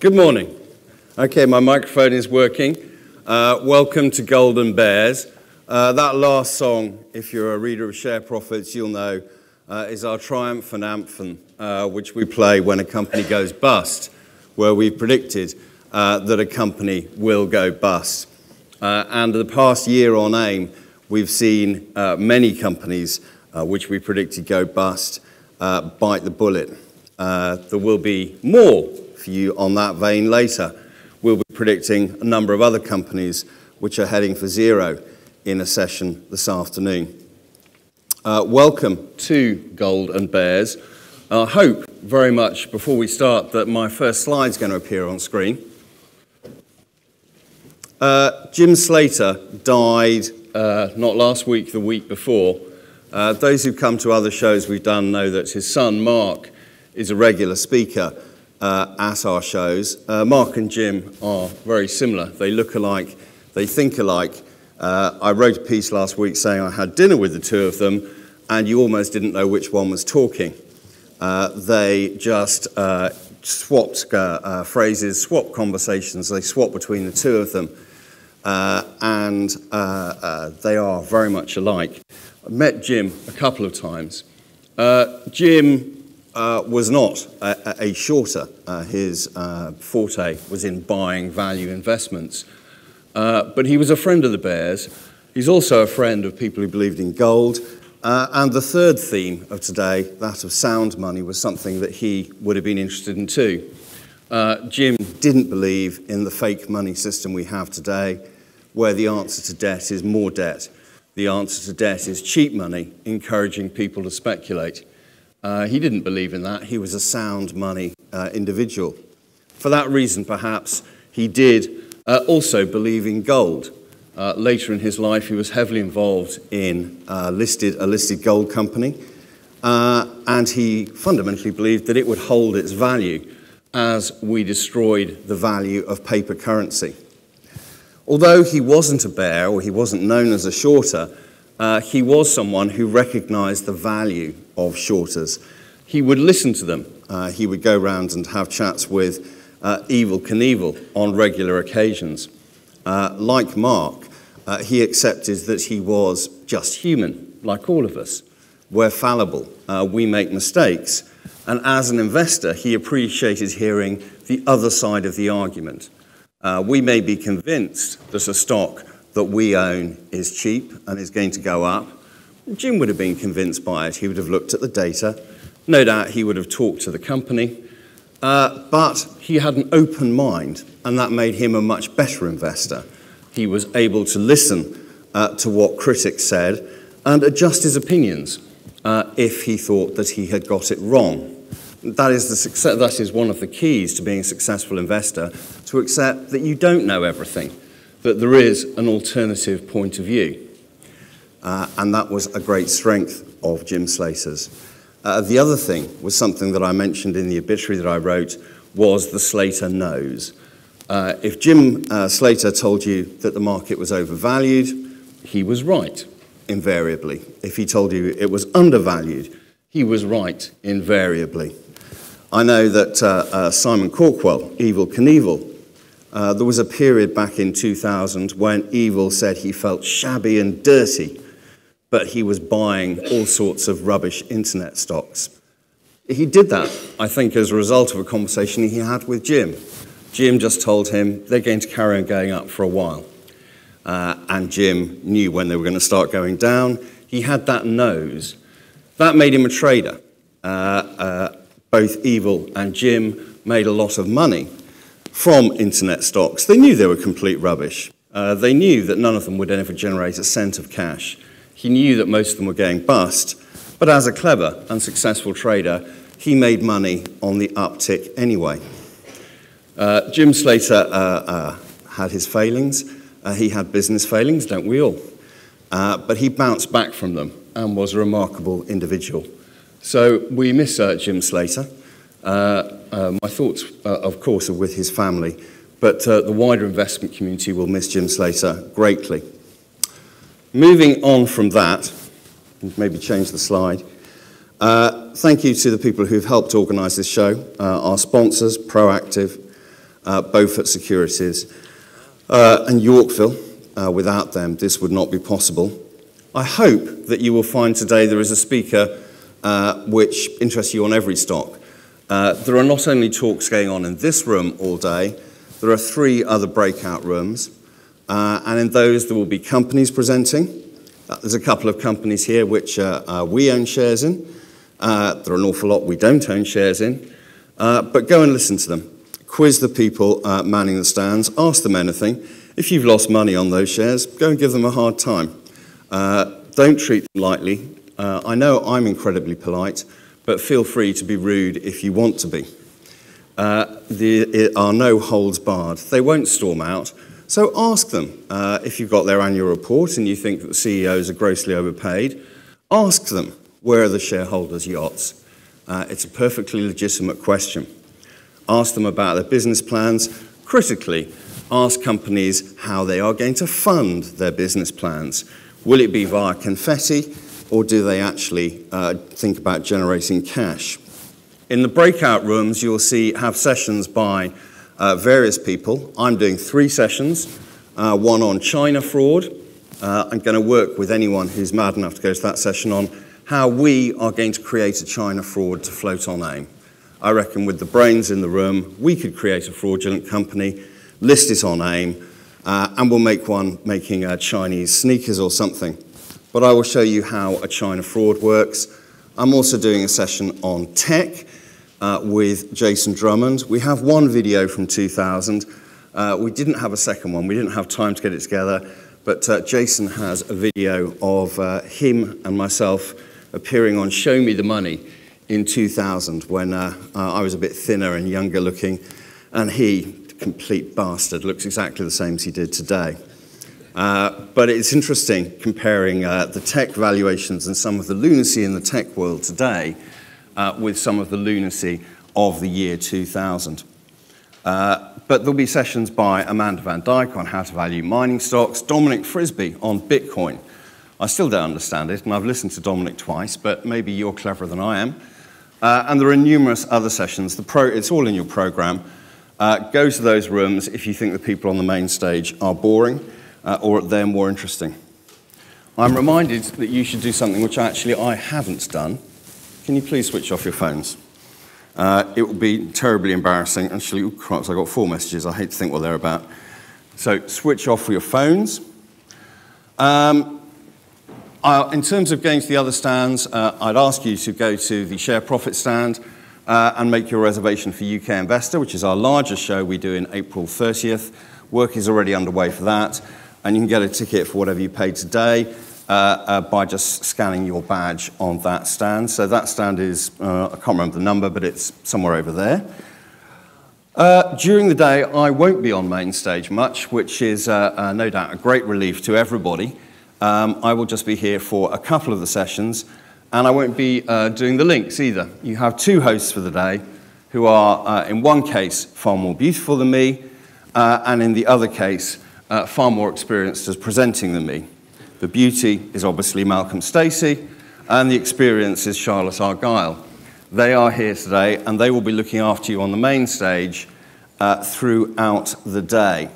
Good morning. Okay, my microphone is working. Welcome to Golden Bears. That last song, if you're a reader of Share Profits, you'll know, is our triumph and anthem, which we play when a company goes bust, where we've predicted that a company will go bust. And the past year on AIM, we've seen many companies which we predicted go bust bite the bullet. There will be more for you on that vein later. We'll be predicting a number of other companies which are heading for zero in a session this afternoon. Welcome to Gold and Bears. I hope very much before we start that my first slide's going to appear on screen. Jim Slater died not last week, the week before. Those who've come to other shows we've done know that his son Mark is a regular speaker at our shows. Mark and Jim are very similar. They look alike, they think alike. I wrote a piece last week saying I had dinner with the two of them and you almost didn't know which one was talking. They just swapped phrases, swapped conversations, they swapped between the two of them. And they are very much alike. I met Jim a couple of times. Jim was not a shorter. His forte was in buying value investments. But he was a friend of the Bears. He's also a friend of people who believed in gold. And the third theme of today, that of sound money, was something that he would have been interested in too. Jim didn't believe in the fake money system we have today, where the answer to debt is more debt. The answer to debt is cheap money, encouraging people to speculate. He didn't believe in that. He was a sound money individual. For that reason, perhaps, he did also believe in gold. Later in his life, he was heavily involved in a listed gold company, and he fundamentally believed that it would hold its value as we destroyed the value of paper currency. Although he wasn't a bear, or he wasn't known as a shorter, he was someone who recognized the value of shorters. He would listen to them. He would go round and have chats with Evel Knievel on regular occasions. Like Mark, he accepted that he was just human, like all of us. We're fallible. We make mistakes. And as an investor, he appreciated hearing the other side of the argument. We may be convinced that a stock that we own is cheap and is going to go up. Jim would have been convinced by it. He would have looked at the data. No doubt he would have talked to the company. But he had an open mind, and that made him a much better investor. He was able to listen to what critics said and adjust his opinions if he thought that he had got it wrong. That is one of the keys to being a successful investor, to accept that you don't know everything, that there is an alternative point of view. And that was a great strength of Jim Slater's. The other thing was something that I mentioned in the obituary that I wrote, was the Slater nose. If Jim Slater told you that the market was overvalued, he was right, invariably. If he told you it was undervalued, he was right, invariably. I know that Simon Corkwell, Evel Knievel, there was a period back in 2000 when Evel said he felt shabby and dirty, but he was buying all sorts of rubbish internet stocks. He did that, I think, as a result of a conversation he had with Jim. Jim just told him they're going to carry on going up for a while. And Jim knew when they were going to start going down. He had that nose. That made him a trader. Both Evel and Jim made a lot of money from internet stocks. They knew they were complete rubbish. They knew that none of them would ever generate a cent of cash. He knew that most of them were going bust, but as a clever and successful trader, he made money on the uptick anyway. Jim Slater had his failings. He had business failings, don't we all? But he bounced back from them and was a remarkable individual. So we miss Jim Slater. My thoughts, of course, are with his family, but the wider investment community will miss Jim Slater greatly. Moving on from that, maybe change the slide. Thank you to the people who've helped organise this show, our sponsors, Proactive, Beaufort Securities, and Yorkville. Without them, this would not be possible. I hope that you will find today there is a speaker which interests you on every stock. There are not only talks going on in this room all day, there are 3 other breakout rooms, and in those there will be companies presenting. There's a couple of companies here which we own shares in. There are an awful lot we don't own shares in, but go and listen to them. Quiz the people manning the stands, ask them anything. If you've lost money on those shares, go and give them a hard time. Don't treat them lightly. I know I'm incredibly polite, but feel free to be rude if you want to be. There are no holds barred. They won't storm out. So ask them. If you've got their annual report and you think that the CEOs are grossly overpaid, ask them, where are the shareholders' yachts? It's a perfectly legitimate question. Ask them about their business plans. Critically, ask companies how they are going to fund their business plans. Will it be via confetti, or do they actually think about generating cash? In the breakout rooms, you'll have sessions by various people. I'm doing 3 sessions, one on China fraud. I'm going to work with anyone who's mad enough to go to that session on how we are going to create a China fraud to float on AIM. I reckon with the brains in the room, we could create a fraudulent company, list it on AIM, and we'll make one making Chinese sneakers or something. But I will show you how a China fraud works. I'm also doing a session on tech with Jason Drummond. We have one video from 2000. We didn't have a second one. We didn't have time to get it together. But Jason has a video of him and myself appearing on Show Me the Money in 2000 when I was a bit thinner and younger looking, and he, complete bastard, looks exactly the same as he did today. But it's interesting comparing the tech valuations and some of the lunacy in the tech world today with some of the lunacy of the year 2000. But there'll be sessions by Amanda Van Dyke on how to value mining stocks, Dominic Frisby on Bitcoin. I still don't understand it, and I've listened to Dominic twice, but maybe you're cleverer than I am. And there are numerous other sessions. It's all in your program. Go to those rooms if you think the people on the main stage are boring or they're more interesting. I'm reminded that you should do something which actually I haven't done. Can you please switch off your phones? It will be terribly embarrassing. Actually, I've got 4 messages. I hate to think what they're about. So switch off your phones. In terms of going to the other stands, I'd ask you to go to the Share Profit stand and make your reservation for UK Investor, which is our largest show we do in April 30th. Work is already underway for that, and you can get a ticket for whatever you paid today by just scanning your badge on that stand. So that stand is, I can't remember the number, but it's somewhere over there. During the day, I won't be on main stage much, which is no doubt a great relief to everybody. I will just be here for a couple of the sessions, and I won't be doing the links either. You have 2 hosts for the day who are, in one case, far more beautiful than me, and in the other case, far more experienced as presenting than me. The beauty is obviously Malcolm Stacey, and the experience is Charlotte Argyle. They are here today, and they will be looking after you on the main stage throughout the day.